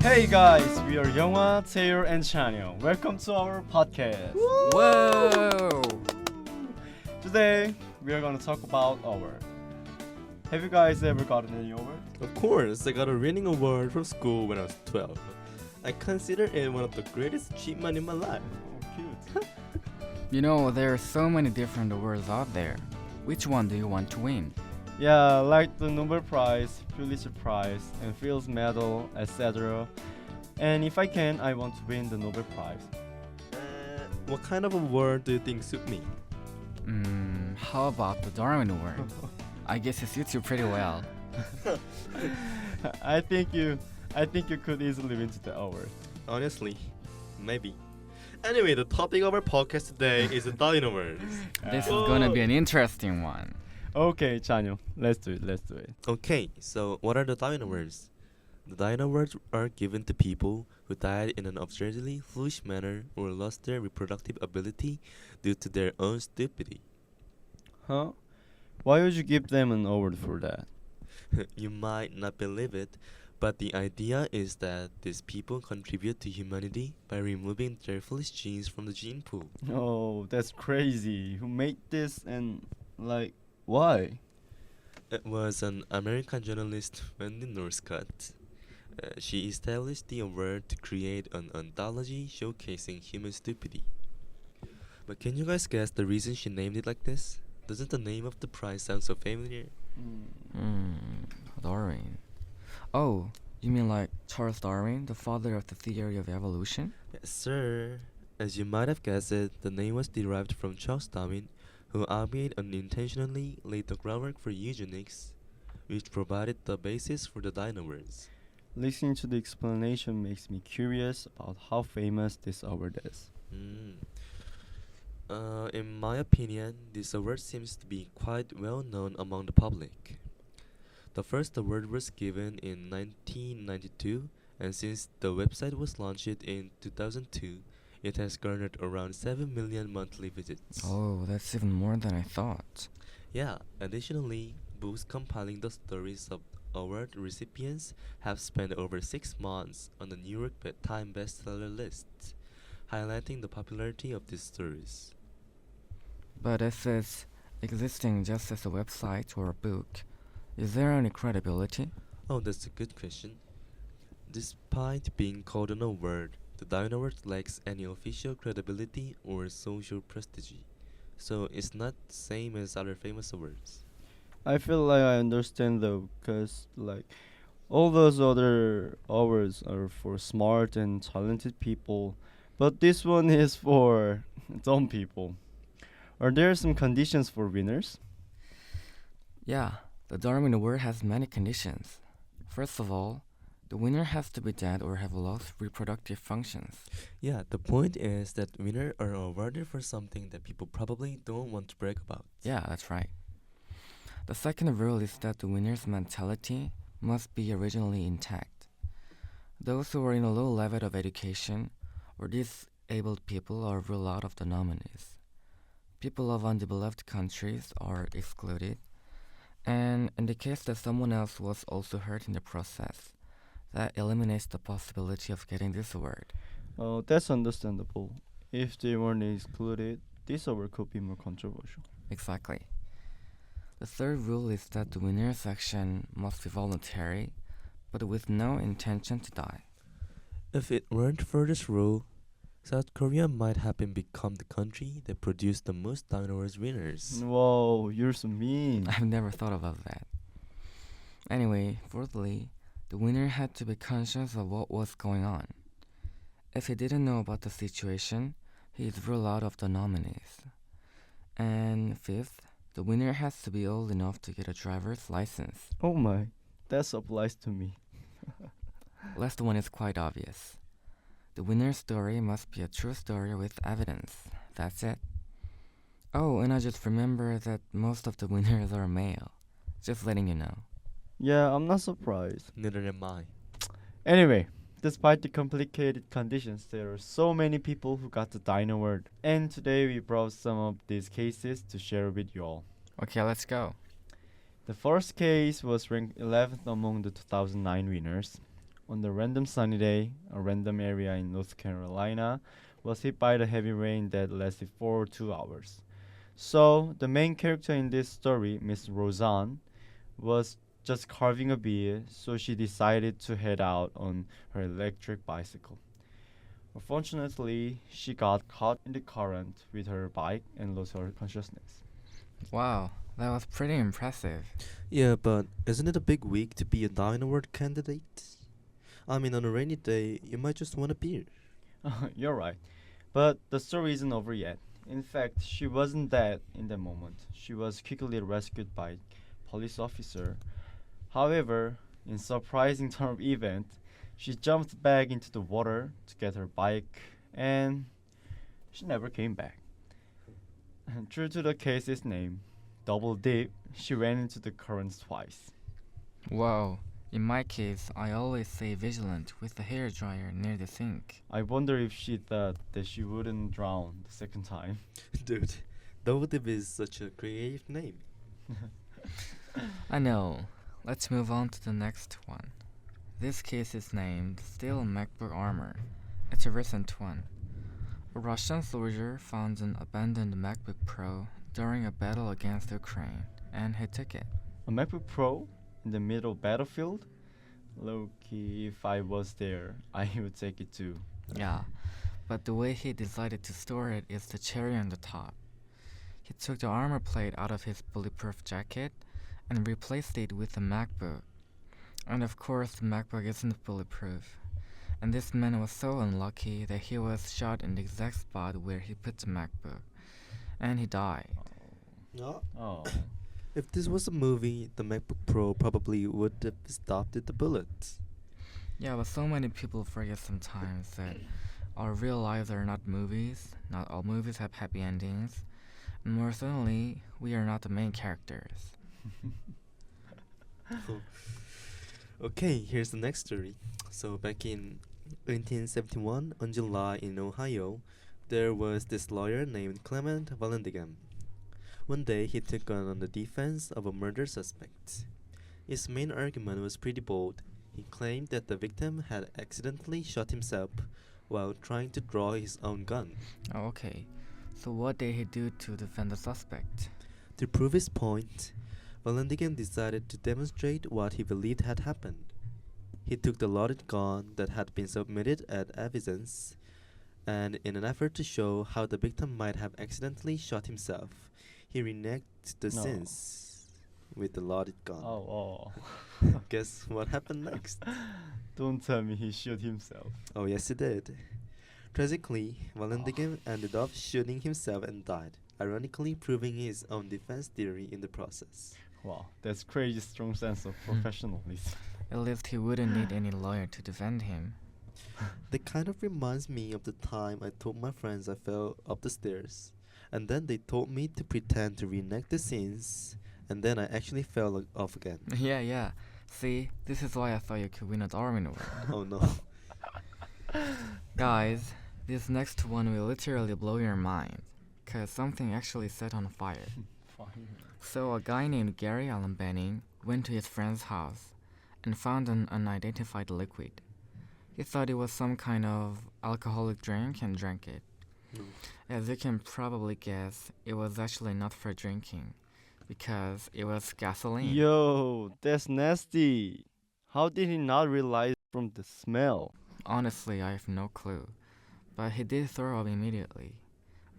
Hey guys, we are Youngwa, Taylor, and Chanyo. Welcome to our podcast. Whoa! Today, we are going to talk about award. Have you guys ever gotten any award? Of course, I got a reading award from school when I was 12. I consider it one of the greatest achievements in my life. Oh, cute. You know, there are so many different awards out there. Which one do you want to win? Yeah, like the Nobel Prize, Pulitzer Prize, and Fields Medal, etc. And if I can, I want to win the Nobel Prize. What kind of award do you think suit me? How about the Darwin Award? I guess it suits you pretty well. I think you could easily win the award. Honestly, maybe. Anyway, the topic of our podcast today is the Darwin Awards. This is gonna be an interesting one. Okay, Chanyo, let's do it. Okay, so what are the Darwin Awards? The Darwin Awards are given to people who died in an absurdly foolish manner or lost their reproductive ability due to their own stupidity. Huh? Why would you give them an award for that? You might not believe it, but the idea is that these people contribute to humanity by removing their foolish genes from the gene pool. Oh, that's crazy. Who made this and why? It was an American journalist, Wendy Northcott. She established the award to create an anthology showcasing human stupidity. But can you guys guess the reason she named it like this? Doesn't the name of the prize sound so familiar? Darwin. Oh, you mean like Charles Darwin, the father of the theory of evolution? Yes, sir. As you might have guessed it, the name was derived from Charles Darwin, who albeit unintentionally laid the groundwork for eugenics, which provided the basis for the dinosaurs. Listening to the explanation makes me curious about how famous this award is. In my opinion, this award seems to be quite well known among the public. The first award was given in 1992, and since the website was launched in 2002, it has garnered around 7 million monthly visits. Oh, that's even more than I thought. Yeah, additionally, books compiling the stories of award recipients have spent over 6 months on the New York Times bestseller list, highlighting the popularity of these stories. But if it's existing just as a website or a book, is there any credibility? Oh, that's a good question. Despite being called an award, the Darwin Award lacks any official credibility or social prestige, so it's not the same as other famous awards. I feel like I understand though, because all those other awards are for smart and talented people, but this one is for dumb people. Are there some conditions for winners? Yeah, the Darwin Award has many conditions. First of all, the winner has to be dead or have lost reproductive functions. Yeah, the point is that winners are awarded for something that people probably don't want to brag about. Yeah, that's right. The second rule is that the winner's mentality must be originally intact. Those who are in a low level of education or disabled people are ruled out of the nominees. People of undeveloped countries are excluded, and in the case that someone else was also hurt in the process, that eliminates the possibility of getting this award. Oh, that's understandable. If they weren't excluded, this award could be more controversial. Exactly. The third rule is that the winner's action must be voluntary, but with no intention to die. If it weren't for this rule, South Korea might have become the country that produced the most Darwin Awards winners. Whoa, you're so mean. I've never thought about that. Anyway, fourthly, the winner had to be conscious of what was going on. If he didn't know about the situation, he is ruled out of the nominees. And fifth, the winner has to be old enough to get a driver's license. Oh my, that applies to me. Last one is quite obvious. The winner's story must be a true story with evidence. That's it. Oh, and I just remember that most of the winners are male. Just letting you know. Yeah, I'm not surprised. Neither am I. Anyway, despite the complicated conditions, there are so many people who got the Dino Award. And today we brought some of these cases to share with you all. Okay, let's go. The first case was ranked 11th among the 2009 winners. on the random sunny day, a random area in North Carolina was hit by the heavy rain that lasted for 2 hours. So, the main character in this story, Miss Roseanne, was just carving a beer, so she decided to head out on her electric bicycle. Unfortunately, she got caught in the current with her bike and lost her consciousness. Wow, that was pretty impressive. Yeah, but isn't it a big week to be a Darwin Award candidate? I mean, on a rainy day, you might just want a beer. You're right. But the story isn't over yet. In fact, she wasn't dead in the moment. She was quickly rescued by police officer. However, in surprising turn of event, she jumped back into the water to get her bike and she never came back. And true to the case's name, Double Dip, she ran into the currents twice. Wow, in my case, I always stay vigilant with the hair dryer near the sink. I wonder if she thought that she wouldn't drown the second time. Dude, Dovdib is such a creative name. I know. Let's move on to the next one. This case is named Steel MacBook Armor. It's a recent one. A Russian soldier found an abandoned MacBook Pro during a battle against Ukraine, and he took it. A MacBook Pro in the middle battlefield? Low-key, if I was there, I would take it too. Yeah, but the way he decided to store it is the cherry on the top. He took the armor plate out of his bulletproof jacket and replaced it with a MacBook. And of course, the MacBook isn't bulletproof. And this man was so unlucky that he was shot in the exact spot where he put the MacBook. And he died. No. Oh. If this was a movie, the MacBook Pro probably would have stopped at the bullets. Yeah, but so many people forget sometimes that our real lives are not movies. Not all movies have happy endings. And more certainly, we are not the main characters. Okay, here's the next story. So back in 1971, on July in Ohio, there was this lawyer named Clement Vallandigham. One day, he took on the defense of a murder suspect. His main argument was pretty bold. He claimed that the victim had accidentally shot himself while trying to draw his own gun. Oh, okay. So what did he do to defend the suspect? To prove his point, Vallandigham decided to demonstrate what he believed had happened. He took the loaded gun that had been submitted as evidence, and in an effort to show how the victim might have accidentally shot himself, he reenacted the No. scenes with the loaded gun. Oh. Guess what happened next? Don't tell me he shot himself. Oh, yes, he did. Tragically, Vallandigham ended up shooting himself and died, ironically proving his own defense theory in the process. Wow, that's crazy strong sense of Hmm. professionalism. At least he wouldn't need any lawyer to defend him. That kind of reminds me of the time I told my friends I fell up the stairs, and then they told me to pretend to reenact the scenes, and then I actually fell off again. Yeah. See, this is why I thought you could win a Darwin Award. Oh no. Guys, this next one will literally blow your mind, 'cause something actually set on fire. So a guy named Gary Allen Benning went to his friend's house and found an unidentified liquid. He thought it was some kind of alcoholic drink and drank it. No. As you can probably guess, it was actually not for drinking, because it was gasoline. Yo, that's nasty. How did he not realize from the smell? Honestly, I have no clue, but he did throw up immediately.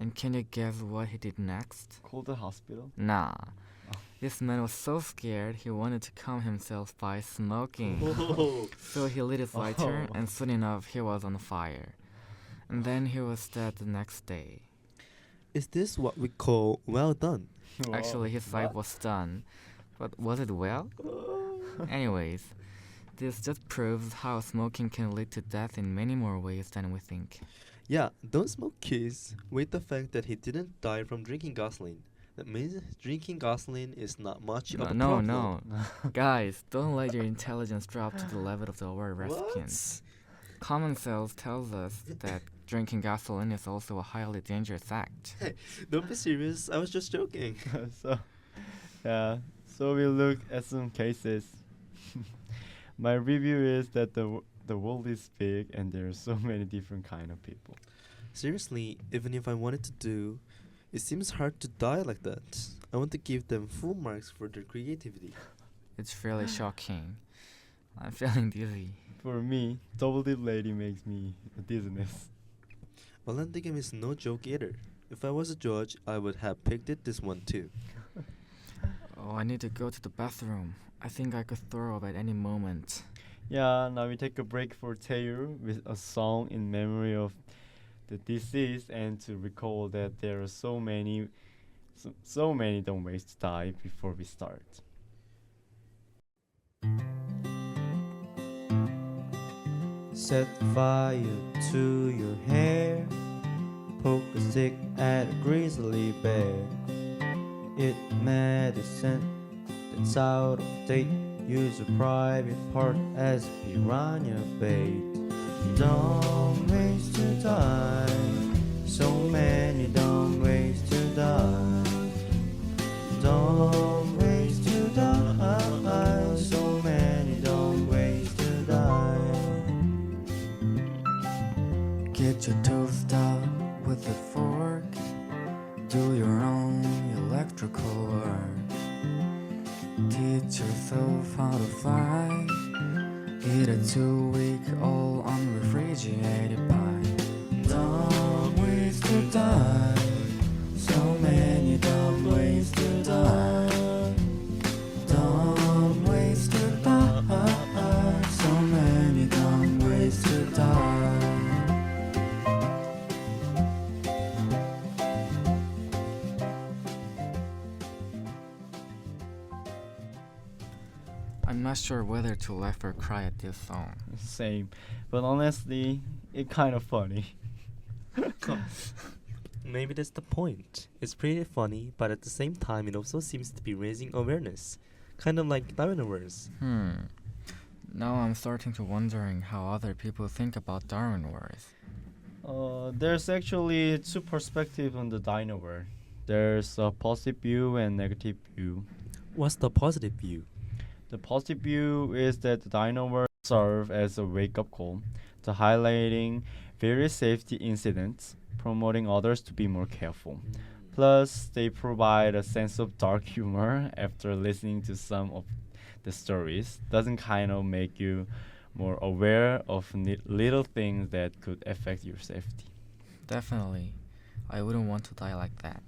And can you guess what he did next? Call the hospital? Nah. This man was so scared he wanted to calm himself by smoking. Oh. So he lit his lighter, Oh. and soon enough he was on fire. And then he was dead the next day. Is this what we call well done? Actually, his life was done. But was it well? Anyways, this just proves how smoking can lead to death in many more ways than we think. Yeah, don't smoke, kids. With the fact that he didn't die from drinking gasoline. That means drinking gasoline is not much of a No, problem. no. Guys, don't let your intelligence drop to the level of the award recipients. What? Common sense tells us that drinking gasoline is also a highly dangerous act. Don't be serious. I was just joking. So we look at some cases. My review is that the the world is big and there are so many different kind of people. Seriously, even if I wanted to do, it seems hard to die like that. I want to give them full marks for their creativity. It's really shocking. I'm feeling dizzy. For me, Double Dip Lady makes me a dizziness. Valente game is no joke either. If I was a judge, I would have picked this one too. Oh, I need to go to the bathroom. I think I could throw up at any moment. Yeah, now we take a break for Taeyur with a song in memory of the deceased and to recall that there are so many dumb ways to die before we start. Set fire to your hair, poke a stick at a grizzly bear. Eat medicine that's out of date. Use a private part as piranha bait. Dumb ways to die. So many dumb ways to die. Dumb ways to die. So many dumb ways to die. Get your toast out with a fork. Do your own electrical work. Teach yourself how to fly. Eat a 2-week-old unrefrigerated pie. Dumb ways to die. So many dumb ways to die. Dumb ways to die. So many dumb ways to die. I'm not sure whether to laugh or cry at this song. Same, but honestly, it kind of funny. Maybe that's the point. It's pretty funny, but at the same time, it also seems to be raising awareness. Kind of like Darwiniverse. Now I'm starting to wondering how other people think about Darwin Wars. There's actually two perspectives on the dino world. There's a positive view and negative view. What's the positive view? The positive view is that the dino world serve as a wake-up call to highlighting various safety incidents, promoting others to be more careful. Plus, they provide a sense of dark humor after listening to some of the stories. Doesn't kind of make you more aware of little things that could affect your safety. Definitely. I wouldn't want to die like that.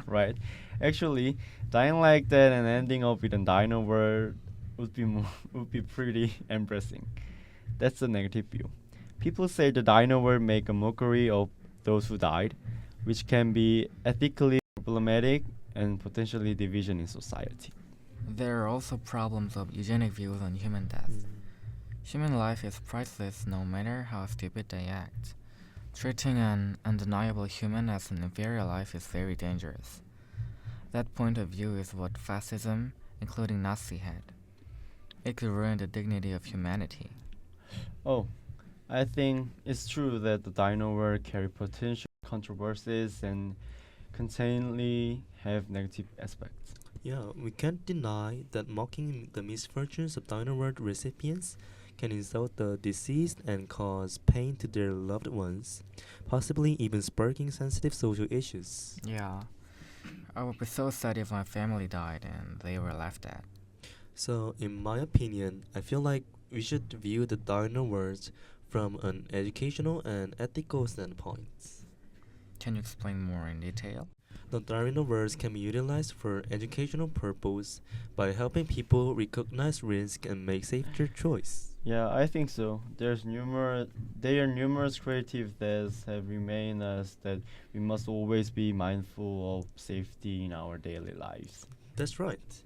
Right? Actually, dying like that and ending up with a dino world would be pretty embarrassing. That's the negative view. People say the dino world make a mockery of those who died, which can be ethically problematic and potentially division in society. There are also problems of eugenic views on human death. Human life is priceless no matter how stupid they act. Treating an undeniable human as an inferior life is very dangerous. That point of view is what fascism, including Nazi, had. It could ruin the dignity of humanity. Oh, I think it's true that the dino world carry potential controversies and continually have negative aspects. Yeah, we can't deny that mocking the misfortunes of Dino World recipients can insult the deceased and cause pain to their loved ones, possibly even sparking sensitive social issues. Yeah. I would be so sad if my family died and they were laughed at. So, in my opinion, I feel like we should view the Dino World from an educational and ethical standpoint. Can you explain more in detail? The Darwinoverse can be utilized for educational purpose by helping people recognize risk and make safer choice. Yeah, I think so. There are numerous creative that have remained us that we must always be mindful of safety in our daily lives. That's right.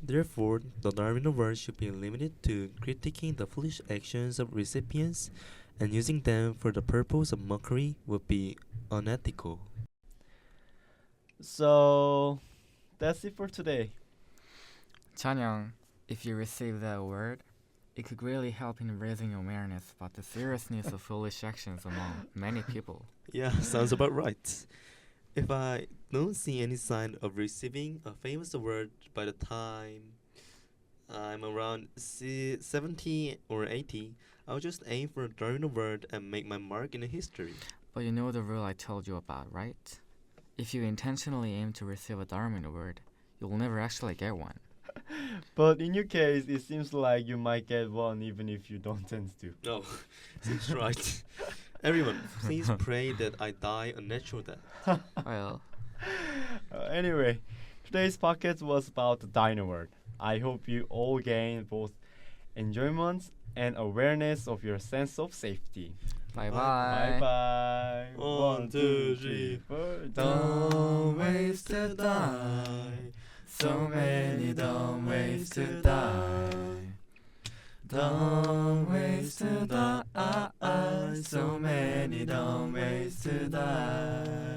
Therefore, the Darwinoverse should be limited to critiquing the foolish actions of recipients, and using them for the purpose of mockery would be unethical. So that's it for today. Chanyoung, if you receive that award, it could really help in raising awareness about the seriousness of foolish actions among many people. Yeah, sounds about right. If I don't see any sign of receiving a famous award by the time I'm around 70 or 80, I'll just aim for a Darwin Award and make my mark in history. But you know the rule I told you about, right? If you intentionally aim to receive a Darwin Award, you'll never actually get one. But in your case, it seems like you might get one even if you don't tend to. No, seems right. Everyone, please pray that I die a natural death. Well, Anyway, today's podcast was about the dino word. I hope you all gain both enjoyment and awareness of your sense of safety. bye Bye bye. bye. 1, 2, 3, 4. Don't waste to die. So many don't waste to die. Don't waste to die. So many don't waste to die.